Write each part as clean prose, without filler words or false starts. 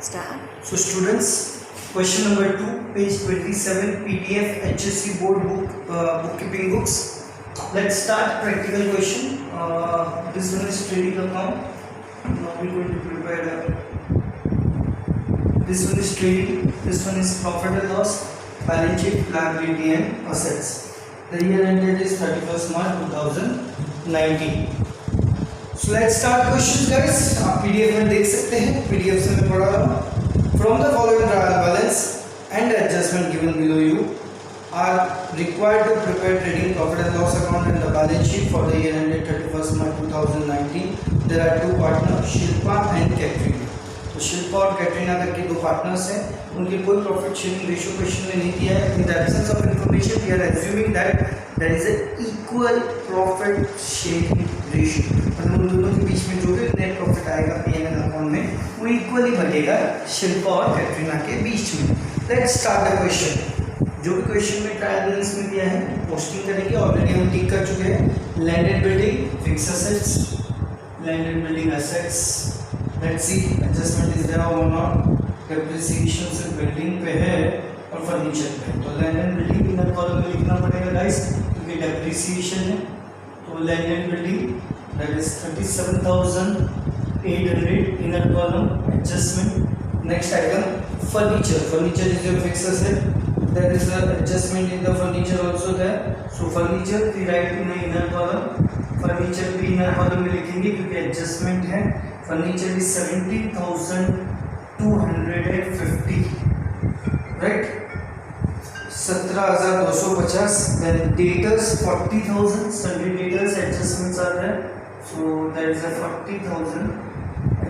Start. So students, question number 2, page 27, PDF HSC board bookkeeping books. Let's start practical question. This one is trading account. Now we're going to prepare this one is trading, this one is profit and loss, balance sheet, liability and assets. The year ended is 31st March 2019. So let's start questions guys. आप PDF में देख सकते हैं, PDF से मैं पढ़ा रहा हूँ. From the following trial balance and adjustment given below you are required to prepare trading profit and loss account and the balance sheet for the year ended 31st March 2019. There are two partners, Shilpa and Katrina. तो शिल्पा और कैटरीना करके दो partners हैं. उनके कोई profit sharing ratio question में नहीं दिया है. In the absence of information we are assuming that there is a equal profit sharing ratio. मतलब उन दोनों के बीच में जो भी नेट प्रॉफिट आएगा पीएनएल अकाउंट में वो इक्वली बटेगा शिल्पा और कैटरीना के बीच में. Let's start the question. जो भी क्वेश्चन में ट्रायल बैलेंस में दिया है पोस्टिंग करेंगे. ऑलरेडी हम टिक कर चुके हैं. Land and building, fix assets, land and building assets. Let's see adjustment is there or not. Depreciation से बिल्डिंग पे है और फर्नीचर पे. तो land and building inner column में लिखना पड़ेगा गाइस क्योंकि डेप्रिसिएशन है. तो land and building that is 37,800 inner column adjustment. Next item furniture. Furniture is your fix asset. There is a adjustment in the furniture also there. So furniture we write in the inner column. Furniture भी inner column में लिखेंगे क्योंकि adjustment है. Furniture is 17,250, right? 17,250. Then debtors 40,000. Sundry debtors adjustments are there. So there is a 40,000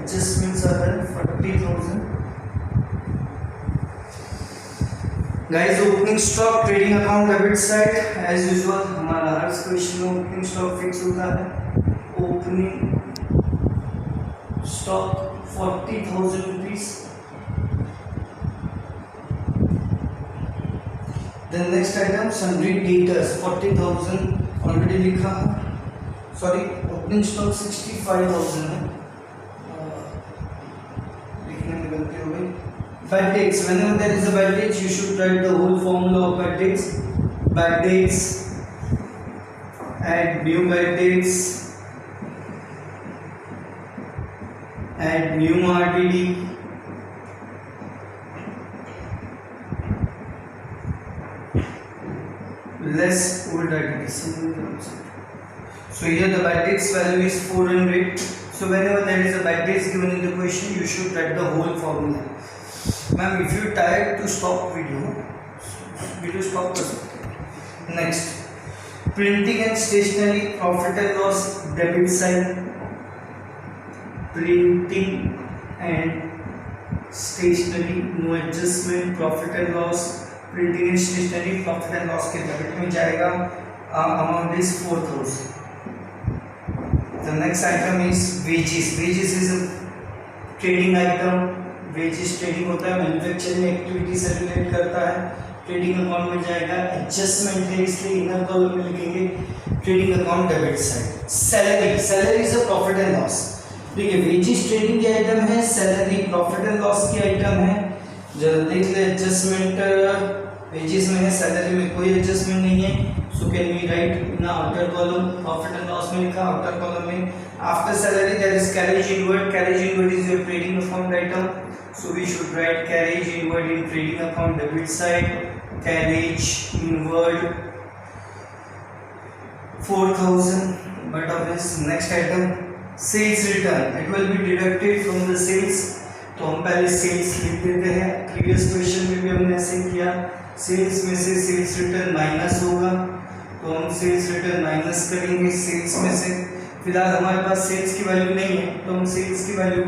adjustments are there. 40,000. Guys, opening stock trading account debit side as usual हमारा हर question में opening stock fix होता है. Opening stock 40,000 rupees. Then next item sundry debtors 40,000 already लिखा. Sorry, opening stock 65,000 है. लिखने में गलती हो गई. Bad dates. Whenever there is a bad dates, you should write the whole formula of bad dates. Bad dates. Add new bad dates. Add new RTD. Less old RTD. So here the bad dates value is 400. So whenever there is a bad dates given in the question, you should write the whole formula. Ma'am, if you tired to stop video stop कर सकते हैं. Next, printing and stationery profit and loss debit side. Printing and stationery no adjustment. Profit and loss. Printing and stationery profit and loss के debit में जाएगा. Amount is 4,000. The next item is wages. Wages is a trading item. Wages trading होता है, manufacturing activity से relate करता है. Trading account में जाएगा. एडजस्टमेंट है इसलिए इनर कॉलम में लिखेंगे trading account debit side. Salary. Salary is a profit and loss. ठीक है, वेजेस ट्रेडिंग के आइटम है, सैलरी प्रॉफिट एंड लॉस की आइटम है. जरा देख ले. एडजस्टमेंट वेजेस में है, सैलरी में कोई एडजस्टमेंट नहीं है. So can we write in outer column. Profit and loss में लिखा आउटर कॉलम में. After salary there is carriage inward. Carriage inward is your trading account item. So we should write carriage inward in trading account debit side. Carriage inward 4,000. But of this next item sales return. It will be deducted from the sales. तो हम पहले sales लिख देते हैं. Previous question में भी हमने ऐसे किया. Sales में से sales return माइनस होगा तो हम sales return माइनस करेंगे sales में से. फिलहाल हमारे पास sales की वैल्यू नहीं है तो हम sales की वैल्यू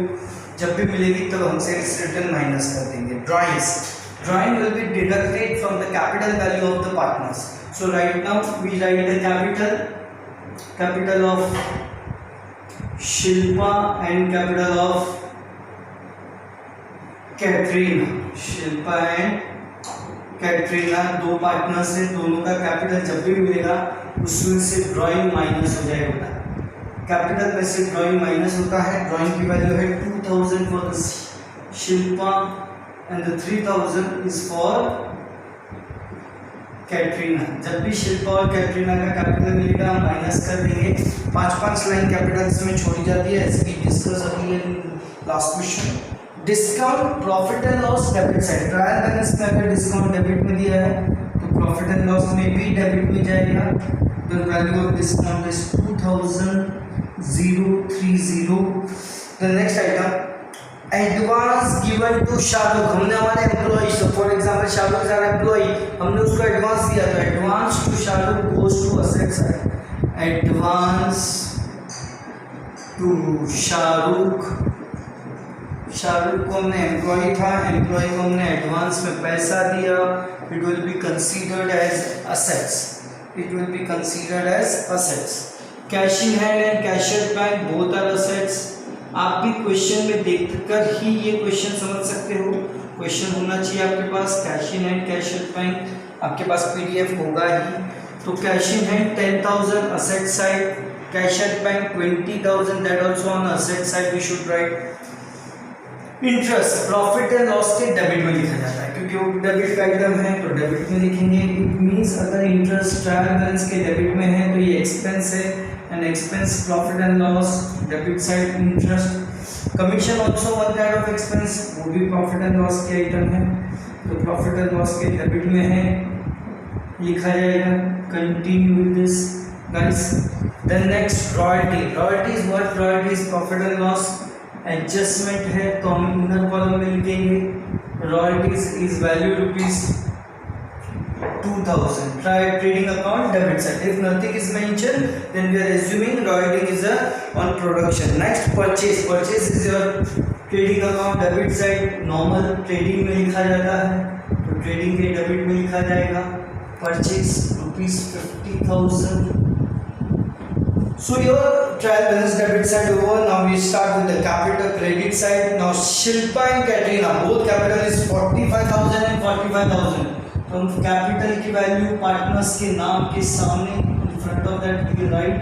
जब भी मिलेगी तब हम सेल्स रिटर्न माइनस कर देंगे. Drawings. Drawing will be deducted from the capital value of the partners. So right now we write the capital of Shilpa and capital of Katrina. Shilpa and Katrina दो partners हैं. दोनों का कैपिटल जब भी मिलेगा उसमें से ड्राइंग माइनस हो जाएगा. कैपिटल में से ड्राइंग माइनस होता है. ड्राइंग की वैल्यू है 2000 for this Shilpa, and the 3000 is for Katrina. जब भी शिल्पा और कैटरीना का कैपिटल मिलेगा हम माइनस कर देंगे। 5-5 लाइन कैपिटल इसमें छोड़ी जाती है, एज वी डिस्कस अभी in last question. Discount profit and loss debit side. Trial balance में अगर डिस्काउंट डेबिट में दिया है तो प्रॉफिट एंड लॉस में भी डेबिट में जाएगा। The value of discount is 2030। The next item, advance given to Shahrukh. हमने हमारे employee, for example Shahrukh is our employee, हमने उसको एडवांस दिया तो advance to Shahrukh goes to asset side. Advance to Shahrukh, Shahrukh को हमने एम्प्लॉय था, एम्प्लॉय को हमने एडवांस में पैसा दिया, it will be considered as assets, it will be considered as assets. Cash in hand and cash at bank both are assets. आप भी क्वेश्चन में देखकर ही ये क्वेश्चन समझ सकते हो। क्वेश्चन होना चाहिए आपके पास, cash in hand cash at bank आपके पास पीडीएफ होगा ही। तो cash in hand 10,000 asset side, cash at bank 20,000 that also on asset side we should write. Interest profit and loss के डेबिट में लिखा जाता है क्योंकि वो डेबिट का आइटम है तो डेबिट में लिखेंगे। इट मींस अगर इंटरेस्ट ट्रायल बैलेंस के डेबिट में है तो ये एक्सपेंस है, and expense profit and loss debit side interest. Commission also one kind of expense, वो भी प्रॉफिट एंड लॉस के आइटम है तो प्रॉफिट एंड लॉस के डेबिट में है, लिखा जाएगा। Continue with this guys. Then next royalty. Royalty is what? Royalty is profit and loss. Adjustment है तो हम इनर कॉलम में लिखेंगे royalties is value rupees 2000. Try trading account debit side. If nothing is mentioned, then we are assuming royalty is on production. Next, purchase. Purchase is your trading account debit side. Normal trading में लिखा जाता है तो trading के debit में लिखा जाएगा purchase rupees 50,000. So your trial balance debit side over. Now we start with the capital credit side. Now Shilpa and Katrina both capital is 45,000 and 45,000. तो हम कैपिटल की वैल्यू पार्टनर्स के नाम के सामने in front of that we write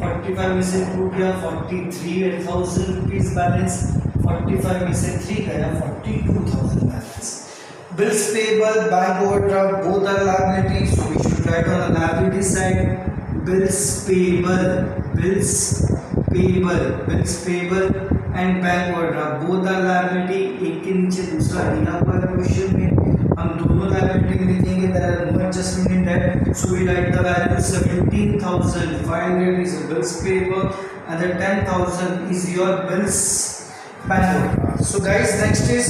45 में से 2 गया 43,000 रुपीज बैलेंस, 45 में से 3 गया 42,000 balance. Bills payable bank overdraft both are liability so we should write on the liability side bills payable, bills payable, bills payable and bank overdraft both are liability. एक के नीचे दूसरा दिया हुआ है क्वेश्चन में, हम दोनों लायबिलिटी में लिखेंगे there are no adjustment in that so we write the value 17,500 is bills payable and the 10,000 is your bills bank. So guys, next is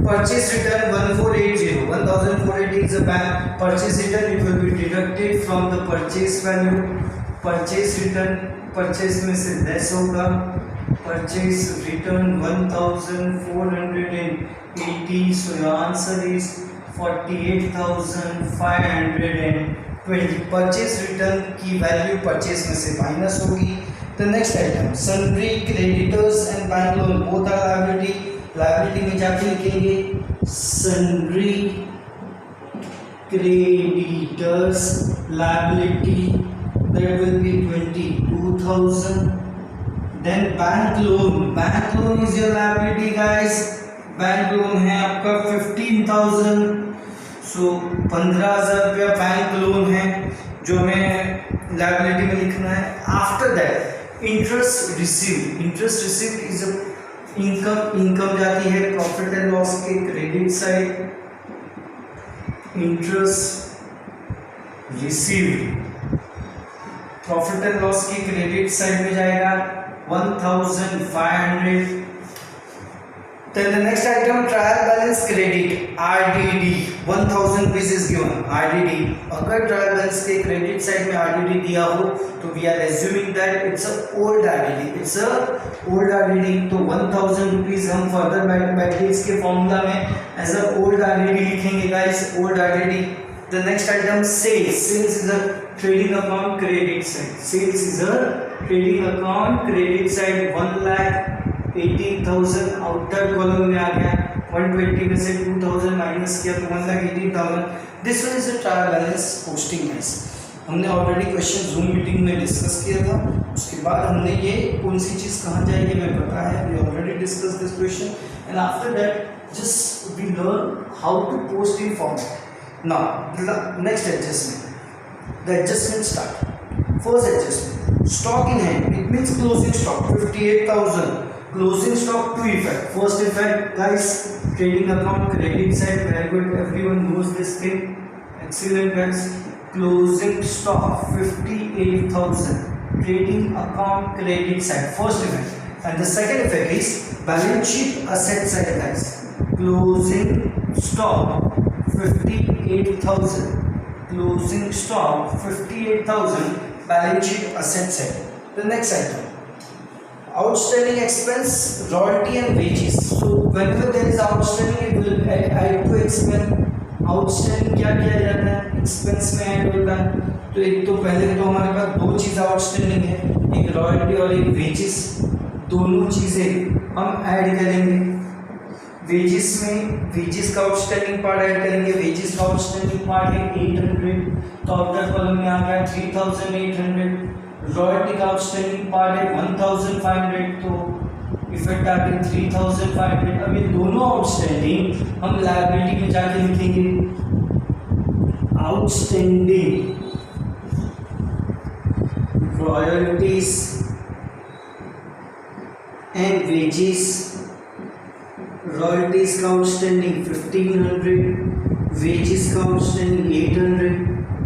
purchase return 1480. 1480 is a bank purchase return, it will be deducted from the purchase value. Purchase return purchase में से less होगा, purchase return 1480, so your answer is 48,520. Purchase return की value purchase में से minus होगी। The next item sundry creditors and bank loan both are liability. Liability में जाके लिखेंगे sundry creditors liability that will be 22,000. Then bank loan is your liability guys. Bank loan है आपका 15,000, सो 15,000 रुपया बैंक लोन है जो हमें लायबिलिटी में लिखना है। After that interest received is income जाती है प्रॉफिट एंड लॉस के credit side. Interest received profit and loss की क्रेडिट साइड में जाएगा 1,500. Then the next item trial balance credit RDD 1,000 rupees is given. RDD अगर trial balance के credit side में RDD दिया हो तो we are assuming that it's a old RDD. It's a old RDD तो 1,000 rupees हम further backdates के formula में as a old RDD लिखेंगे guys, old RDD. The next item sales is a trading account credit side. Sales is a trading account credit side 1,18,000 outer column में आ गया। 120 में से 2,000 minus किया तो 1,18,000. This one is a trial balance posting guys. हमने already question zoom meeting में discuss किया था, उसके बाद हमने ये कौन सी चीज़ कहाँ जाएगी हमें पता है, we already discuss this question. and after that just we learn how to post in format. Now the next adjustment, the adjustment start. First adjustment, stock in hand, it means closing stock 58,000. Closing stock, two effect. First effect guys, trading account credit side, very good, everyone knows this thing, excellent guys. Closing stock 58,000, trading account credit side, first effect. And the second effect is balance sheet asset side guys. Closing stock 58,000, closing stock 58,000, balance sheet asset side. The next item, outstanding expense, royalty and wages. So whenever there is outstanding, it will add to expense. Outstanding क्या किया जाता है, expense में add होता है. तो एक तो पहले तो हमारे पास दो चीज़ आउटस्टैंडिंग है, एक रॉयल्टी और एक वेजेस. दोनों चीज़ें हम ऐड करेंगे. वेजेस में वेजेस का आउटस्टैंडिंग पार्ट ऐड करेंगे. वेजेस का आउटस्टैंडिंग पार्ट है 800, तो आउटर कॉलम में आ गया 3800. रॉयल्टी का आउटस्टैंडिंग पार्ट है 1500, तो इफेक्ट आ गया 3500. अब ये दोनों आउटस्टैंडिंग हम लायबिलिटी में जाके लिखेंगे. Outstanding royalties and wages. Royalties का आउटस्टैंडिंग 1500, वेजेस का आउटस्टैंडिंग 800,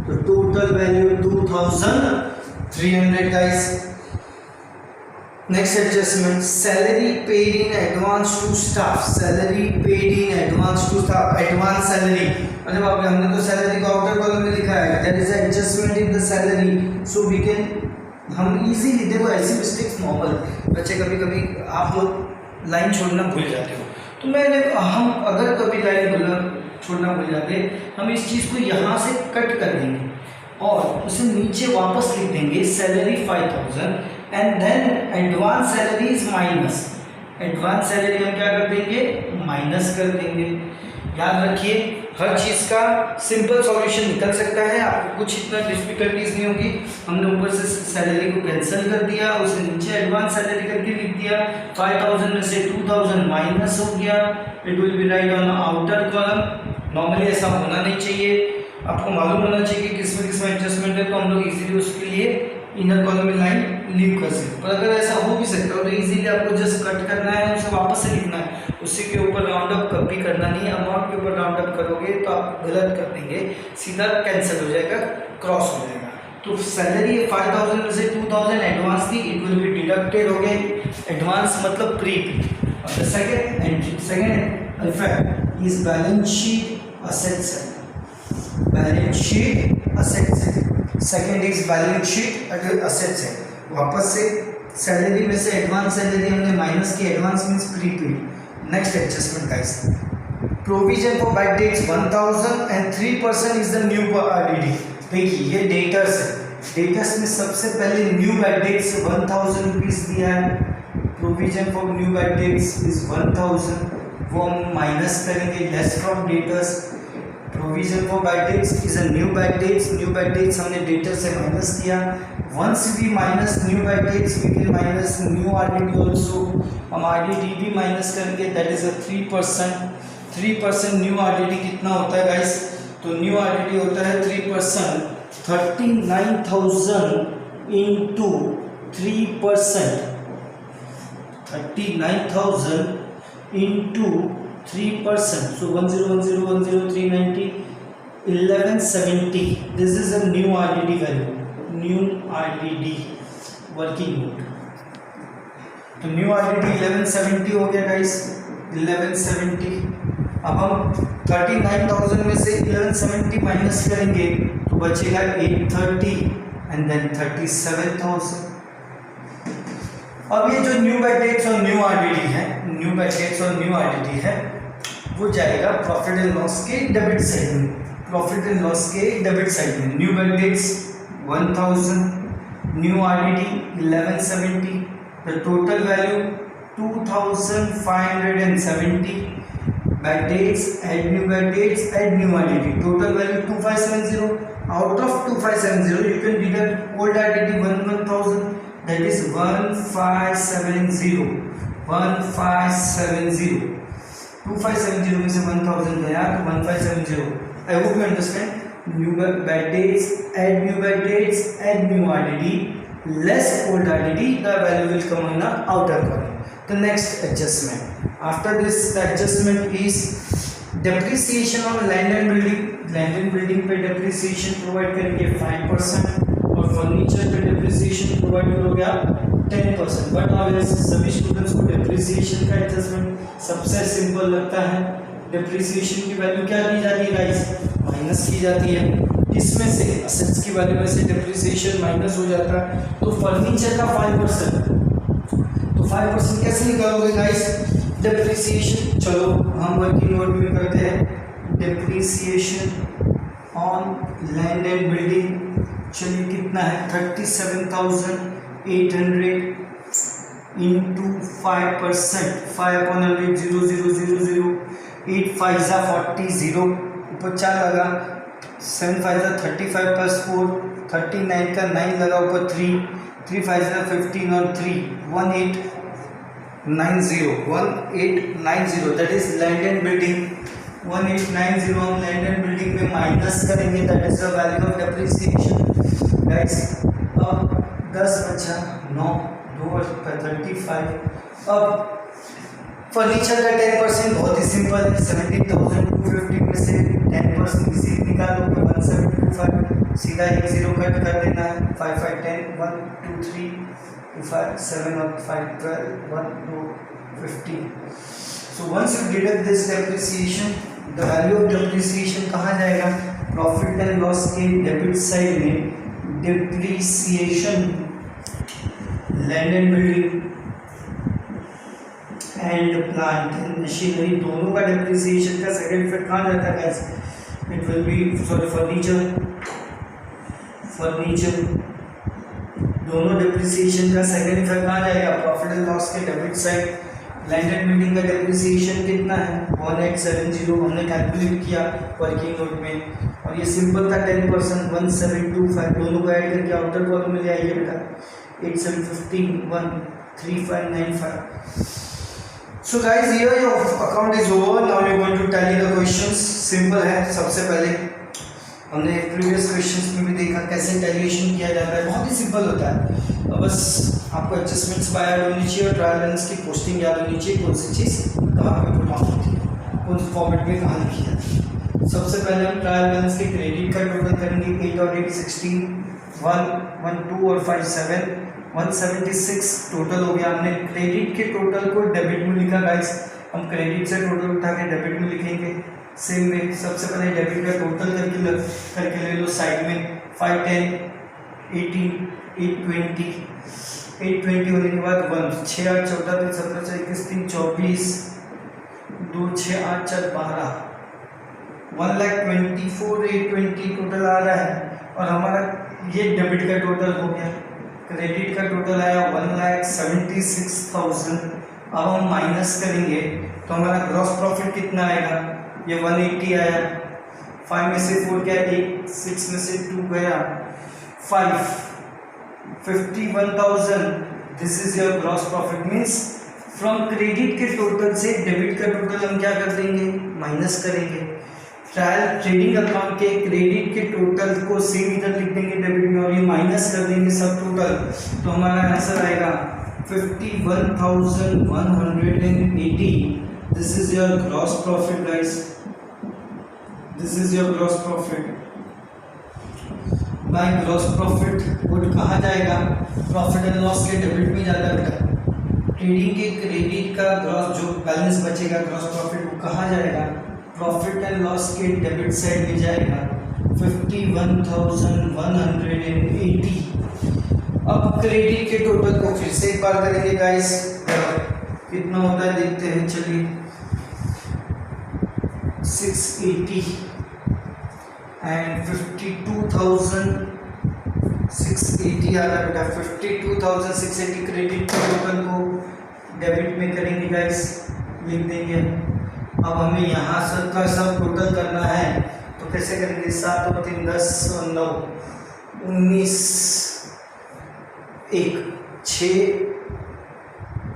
तो total value 2300 guys. Next adjustment, salary paid in advance to staff. Salary paid in advance to staff. Advance salary. मतलब अब हमने तो सैलरी को आउटर कॉलम में लिखा है. There is an adjustment in the salary. So we can, हम easily, देखो ऐसी मिस्टेक्स नॉर्मल, बच्चे कभी कभी आप लोग लाइन छोड़ना भूल जाते हो. तो मैंने हम अगर कभी लाइन छोड़ना भूल जाते, हम इस चीज़ को यहाँ से कट कर देंगे और उसे नीचे वापस लिख देंगे salary 5000 and then advance salary is minus. Advance salary हम क्या कर देंगे, माइनस कर देंगे. याद रखिए हर चीज़ का सिंपल सॉल्यूशन निकल सकता है, आपको कुछ इतना डिफिकल्टीज नहीं होगी. हमने ऊपर से सैलरी को कैंसिल कर दिया, उसे नीचे एडवांस सैलरी करके लिख दिया. 5000 में से 2000 माइनस हो गया. It will B right on outer column. Normally ऐसा होना नहीं चाहिए, आपको मालूम होना चाहिए कि किसमें एडजस्टमेंट है, तो हम लोग इजीली उसके लिए इनर कॉलम में लाइन लीव कर सकते. पर अगर ऐसा हो भी सकता है तो इजीली आपको जस्ट कट करना है, उसे वापस से लिखना है. उसी के ऊपर राउंड अप कभी करना नहीं है. अमाउंट के ऊपर राउंड अप करोगे तो आप गलत कर देंगे, सीधा कैंसिल हो जाएगा, क्रॉस हो जाएगा. तो सैलरी 5000 में से 2000 एडवांस थी, इट विल बी डिडक्टेड हो गए. एडवांस मतलब प्रीपेड. और the second effect is balance sheet asset side. Balance sheet asset side. Second is balance sheet asset side. वापस से सैलरी में से एडवांस सैलरी हमने माइनस की. Advance means prepaid. Next adjustment guys, provision for bad debts 1000 and 3% is the new RDD. देखिए ये debtors है. Debtors में सबसे पहले न्यू बैड डेट्स 1000 रुपीज़ दिया है. Provision for new bad debts is 1000, वो हम माइनस करेंगे less from debtors. Provision for bad debts is a new bad debts. New bad debts हमने डेटर से माइनस किया. Once we minus new bad debts we will minus new RDD also. हम RDD भी minus करेंगे, that is a 3%. 3% new RDD कितना होता है guys, तो न्यू आरडीडी होता है 3%, 39,000 into 3%. 39,000 into 3%, so 101010 390 1170. This is a new RDD value, new RDD working mode. तो न्यू RDD 1170 हो गया गाइस, 1170. अब हम 39,000 में से 1170 माइनस करेंगे तो बचेगा 830 एंड देन 37,000. अब ये जो न्यू बैड डेट्स और न्यू आरडीडी है, न्यू बैड डेट्स और न्यू आरडीडी है, वो जाएगा प्रॉफिट एंड लॉस के डेबिट साइड में. प्रॉफिट एंड लॉस के डेबिट साइड में new bad debts 1000, new RDD 1170, the total value 2570. Bad debts add new bad debts add new RDD, total value 2570. Out of 2570 you can deduct old RDD 1000, that is 1570. 2570 में से 1000 गया तो 1570. I hope you understand. New by dates, add new by dates, add new RDD, less old RDD, the value will come in the outer column. The next adjustment. After this, the adjustment is depreciation on land and building. Land and building पे depreciation provide करेंगे 5% और furniture पे depreciation provide करोगे आप 10%. But अब सभी students को depreciation का adjustment सबसे सिंपल लगता है. depreciation की वैल्यू क्या की जाती है गाइस? माइनस की जाती है. इसमें से असेट्स की वैल्यू में से depreciation माइनस हो जाता है. तो फर्नीचर का 5%. तो 5% कैसे निकालोगे गाइस? depreciation, चलो हम वर्किंग नोट में करते हैं. depreciation on land and building, चलिए कितना है? 37,800 into 5%. 5 upon 100 0 0 0 0. 8 5 जा 40 0 ऊपर 4 लगा. 7 5 जा 35 plus 4 39 का 9 लगा ऊपर 3 3 5 जा 15 और 3 1890. That is land and building. 1890 हम land and building में माइनस करेंगे. That is the value of depreciation guys. अब 10 बचा 9 2 और 35. अब फर्नीचर का 10% बहुत ही सिंपल है. 17,250 में से 10% इसी निकालोगे 1725. सीधा 1 0 कट कर देना है. 5 5 10 1 2 3 5 7 और 5 12 1 2 15. So once you deduct this depreciation, the value of depreciation कहाँ जाएगा? प्रॉफिट एंड लॉस के डेबिट साइड में depreciation, land and building and plant and machinery दोनों का depreciation का सेकंड इफेक्ट कहाँ जाता है guys? It will be furniture दोनों depreciation का सेकंड इफेक्ट कहाँ जाएगा? प्रॉफिट एंड लॉस के debit side. Land and building का depreciation कितना है? 1870 हमने कैलकुलेट किया वर्किंग नोट में. और ये सिंपल था 10%. 1725 दोनों को ऐड करके आउटर कॉलम में ले आइए बेटा. 8 7 15 1 3 5 9 5. So guys, here your account is over. Now you are going to tally the questions. Simple है. सबसे पहले हमने प्रीवियस क्वेश्चंस में भी देखा कैसे टैलिएशन किया जाता है. बहुत ही सिंपल होता है. बस आपको एडजस्टमेंट्स बाय याद होनी चाहिए और ट्रायल बैलेंस की पोस्टिंग याद होनी चाहिए. कौन सी चीज़ कहाँ पे पुट ऑन होती है, कौन से फॉर्मेट में कहाँ लिखी जाती है. सबसे पहले हम ट्रायल बैलेंस के क्रेडिट का टोटल करेंगे. 8 और 8 16 1 1 2 और 5 7 176 टोटल हो गया. हमने क्रेडिट के टोटल को डेबिट में लिखा गाइस. हम क्रेडिट से टोटल उठा के डेबिट में लिखेंगे. सेम वे सबसे पहले डेबिट का टोटल करके ले लो साइड में. 5 10 18 820 820 होने के बाद 1 6 8 14 3 17 4 21 3 24 2 6 8 4 12 1,24,820 टोटल आ रहा है. और हमारा ये डेबिट का टोटल हो गया. क्रेडिट का टोटल आया 1,76,000. अब हम माइनस करेंगे तो हमारा ग्रॉस प्रॉफिट कितना आएगा? ये 180 आया. 5 में से 4 गया 1 6 में से 2 गया 5 51,000. This is your gross profit. Means from credit के टोटल से डेबिट का टोटल हम क्या कर देंगे? माइनस करेंगे. ट्रायल ट्रेडिंग अकाउंट के क्रेडिट के टोटल को सेम इधर लिख देंगे डेबिट में और ये माइनस कर देंगे सब टोटल. तो हमारा आंसर आएगा 51,180. This is your gross profit guys. This is your gross profit. By gross profit good कहाँ जाएगा? प्रॉफिट एंड लॉस के डेबिट में जाता है बेटा. ट्रेडिंग के क्रेडिट का ग्रॉस जो बैलेंस बचेगा ग्रॉस प्रॉफिट वो कहाँ जाएगा? प्रॉफिट एंड लॉस के डेबिट साइड में जाएगा. 51,180. अब क्रेडिट के टोटल को फिर से एक बार करेंगे गाइस. कितना होता है देखते हैं. चलिए 680 एंड 52,680 आ रहा है बेटा. 52,680 क्रेडिट के टोटल को डेबिट में करेंगे गाइस. लिख देंगे. अब हमें यहाँ का सब टोटल करना है तो कैसे करेंगे? 7 और 3 10 और 9 19 1 6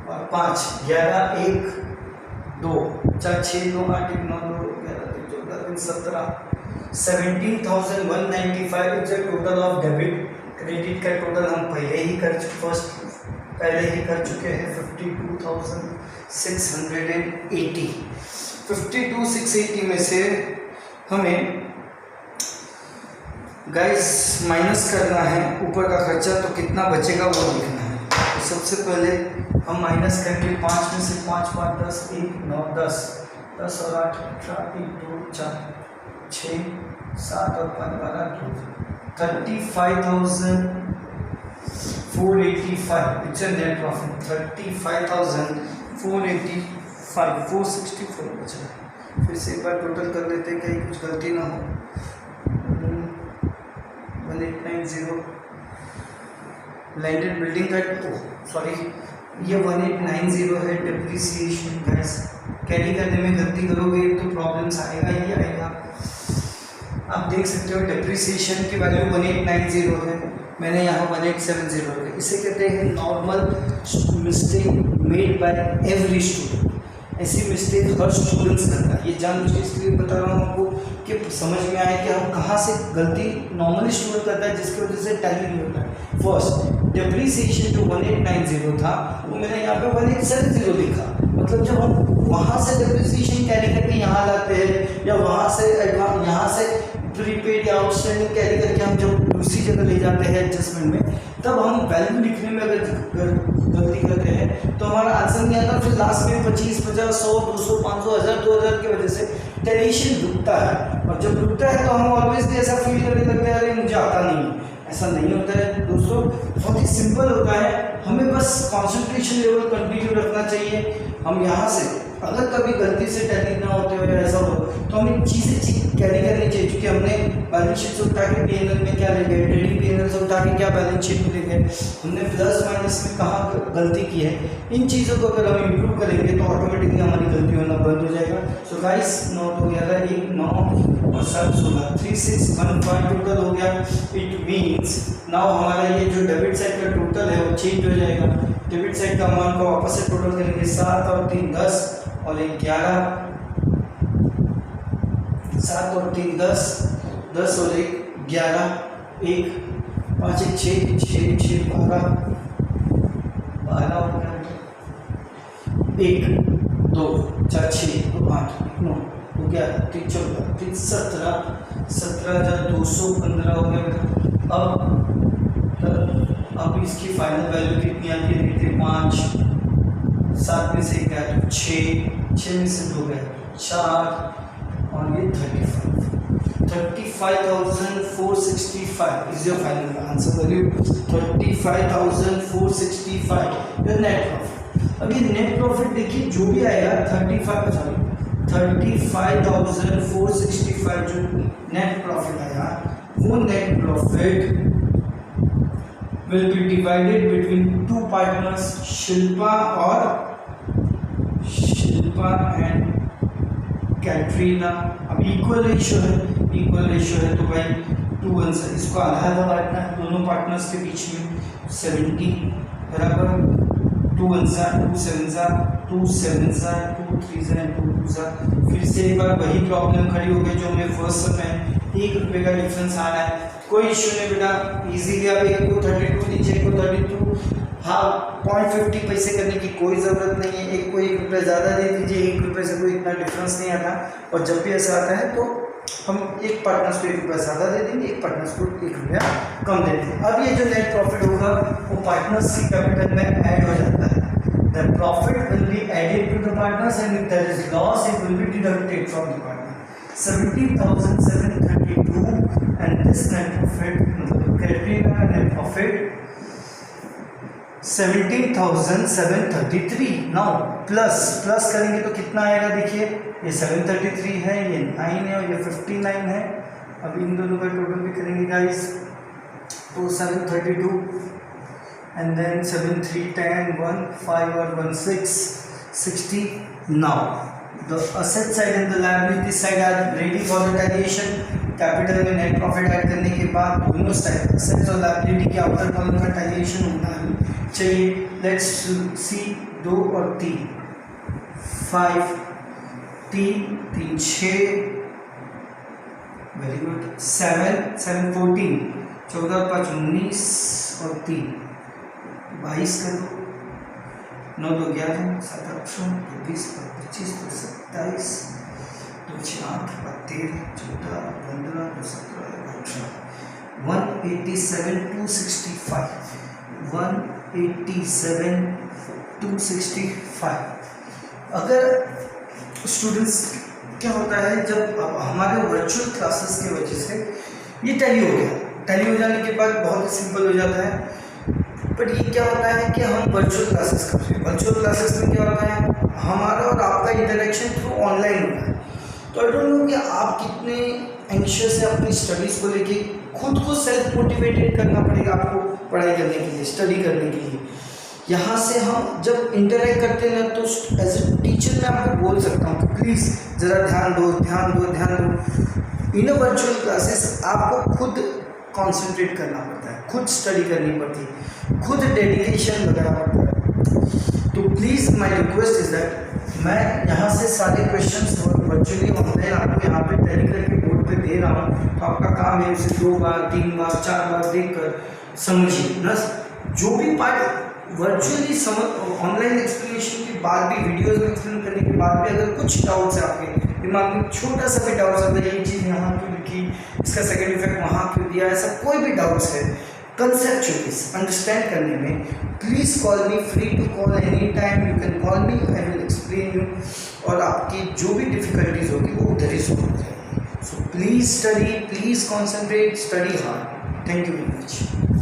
और 5 11 1 2 4 6 2 8 1 9 2 11 14 3 17 17,195 is the total of debit. Credit का टोटल हम पहले ही कर चुके हैं 52,680। 52,680 में से हमें गाइस माइनस करना है ऊपर का खर्चा, तो कितना बचेगा वो लिखना है। तो सबसे पहले हम माइनस करेंगे 5 में से 5 5 10 1 9 10 10 और 8 18 1 2 4 6 7 और 5 12 35,485 इट्स अ नेट प्रॉफिट। 35,485 464 बचा है। फिर से एक बार टोटल कर लेते हैं कहीं कुछ गलती ना हो। 1890 लैंडेड बिल्डिंग का सॉरी ये 1890 है डिप्रिसिएशन। गाइस कैरी करने में गलती करोगे तो प्रॉब्लम्स आएगा ही आएगा। आप देख सकते हो डिप्रिसिएशन की वैल्यू 1890 है, मैंने यहाँ 1870 रखा। इसे कहते हैं normal mistake made by every student. ऐसी मिस्टेक हर स्टूडेंट्स करता है। ये जानबूझ के इसलिए बता रहा हूँ आपको कि समझ में आए कि हम कहाँ से गलती नॉर्मली स्टूडेंट करता है जिसकी वजह से टैली नहीं होता है। फर्स्ट डिप्रिसिएशन जो 1890 था वो मैंने यहाँ पे 1870 लिखा। मतलब जब हम वहाँ से डिप्रिसिएशन कैरी करके यहाँ लाते हैं या वहाँ से एडवांस यहाँ से प्रीपेड या आउटस्टैंडिंग कैरी करके हम जब दूसरी जगह ले जाते हैं एडजस्टमेंट में, तब हम वैल्यू लिखने में अगर गलती करते हैं तो हमारा आंसर नहीं आता। फिर लास्ट में 25 50 100 200 500 1000 2000 की वजह से टेंशन रुकता है। और जब रुकता है तो हम ऑलवेज भी ऐसा फील करने लगते हैं अरे मुझे आता नहीं। ऐसा नहीं होता है दोस्तों, बहुत ही सिंपल होता है। हमें बस कॉन्सेंट्रेशन लेवल कंटिन्यू रखना चाहिए। हम यहाँ से अगर कभी गलती से टैली ना होते हुए ऐसा हो तो हमें चीज़ें कैरी करनी चाहिए। क्योंकि हमने बैलेंस शीट से उठा के पीएनएल में क्या ले गए, ट्रेडिंग पीएनएल से उठा के क्या बैलेंस शीट में ले गए, हमने प्लस माइनस में कहाँ गलती की है। इन चीज़ों को अगर हम इम्प्रूव करेंगे तो ऑटोमेटिकली हमारी गलती होना बंद हो जाएगा। सो गाइस 9 तो 11 1 9 और 7 16 3615 टोटल हो गया। इट मीन्स नाउ हमारा ये जो डेबिट साइड का टोटल है वो चेंज हो जाएगा। डेबिट साइड का अमाउंट को वापस से टोटल करेंगे 7 और 3 10 और 1 11 7 और 3 10 10 और 1 11 1 5 1 6 6 6 12 12 और 1 2 4 6 2 8 9 11 3 14 3 17 17,215 हो गया। अब इसकी फाइनल वैल्यू कितनी आती है देखते हैं। 5 7 में से 1 गया तो 6 में से 2 गया 4 और ये 35,465 is your final answer value. 35,465 your net profit. अब ये नेट प्रॉफिट देखिए जो भी आएगा 35,465 जो नेट प्रॉफिट आया वो net profit will be divided between two partners Shilpa and Katrina. अब इक्वल रेशियो है तो भाई 2 आंसर इसको आधा आधा बांटना है दोनों पार्टनर्स के बीच में। 70 बराबर 2 आंसर 2 7 2 7 2 3 2 2। फिर से एक बार वही प्रॉब्लम खड़ी हो गई जो हमें फर्स्ट समय ₹1 का डिफरेंस आ रहा है। कोई इश्यू नहीं बेटा, इजीली आप एक को 32 नीचे को 32 हाँ 0.50 पैसे करने की कोई ज़रूरत नहीं है। एक को ₹1 ज़्यादा दे दीजिए, ₹1 से कोई इतना डिफरेंस नहीं आता। और जब भी ऐसा आता है तो हम एक पार्टनर्स को ₹1 ज़्यादा दे देंगे, एक पार्टनर्स को ₹1 कम दे देंगे। अब ये जो नेट प्रॉफिट होगा वो पार्टनर्स की कैपिटल में ऐड हो जाता है। The profit will be added to the partners and if there is loss it will be deducted from the partner. 17,732 and this net profit Katrina net profit 17,733। Now plus करेंगे तो कितना आएगा देखिए, ये 733 है, ये 9 है और ये 59 है। अब इन दोनों का टोटल भी करेंगे गाइस तो 732 एंड देन 7 3 10 1 5 और 1 6 60। Now the asset side and the liability side are ready for the taxation। Capital में नेट प्रॉफिट ऐड करने के बाद दोनों साइड असेट्स और लायबिलिटी के आउटर कॉलम का टैक्सेशन होना है। चलिए लेट्स सी 2 और 3 5 3 3 6, वेरी गुड, 7 7 14, 14 5 19 और 3 22 कर दो, 9 2 11, 7 8 20 25 27 2 6 8 13 14 15 17 18, 187 265, 187 265। अगर स्टूडेंट्स क्या होता है, जब अब हमारे वर्चुअल क्लासेस की वजह से ये टैली हो गया, टैली हो जाने के बाद बहुत सिंपल हो जाता है, बट ये क्या होता है कि हम वर्चुअल क्लासेस कर रहे हैं। वर्चुअल क्लासेस में क्या होता है, हमारा और आपका इंटरेक्शन थ्रू ऑनलाइन होता है। तो आई डोंट नो कि आप कितने एंशियस हैं अपनी स्टडीज़ को लेके, खुद को सेल्फ मोटिवेटेड करना पड़ेगा आपको पढ़ाई करने के लिए, स्टडी करने के लिए। यहाँ से हम जब इंटरेक्ट करते हैं तो एज ए टीचर मैं आपको बोल सकता हूँ कि प्लीज़ ज़रा ध्यान दो ध्यान दो ध्यान दो। इन वर्चुअल क्लासेस आपको खुद कंसंट्रेट करना पड़ता है, खुद स्टडी करनी पड़ती है, खुद डेडिकेशन लगाना पड़ता है। तो please my request is that मैं यहाँ से सारे क्वेश्चंस वर्चुअली ऑनलाइन आपको यहाँ पे टैली करके बोर्ड पे दे रहा हूँ। तो आपका काम है उसे 2 बार 3 बार 4 बार देख कर समझिए। प्लस जो भी पार्ट वर्चुअली समझ, ऑनलाइन एक्सप्लेनेशन के बाद भी, वीडियोज़ में एक्सप्लेन करने के बाद भी अगर कुछ डाउट्स है आपके दिमाग में, छोटा सा भी डाउट्स आता है, ये चीज़ यहाँ क्यों लिखी, इसका सेकेंड इफेक्ट वहाँ क्यों दिया, ऐसा कोई भी डाउट्स है कंसेप्चुअली अंडरस्टैंड करने में, please call me, free to call any time, you can call me, I will explain you. और आपकी जो भी डिफिकल्टीज होगी वो उधर ही सॉल्व हो जाएगी। So please study, please concentrate, study hard. Thank you very much.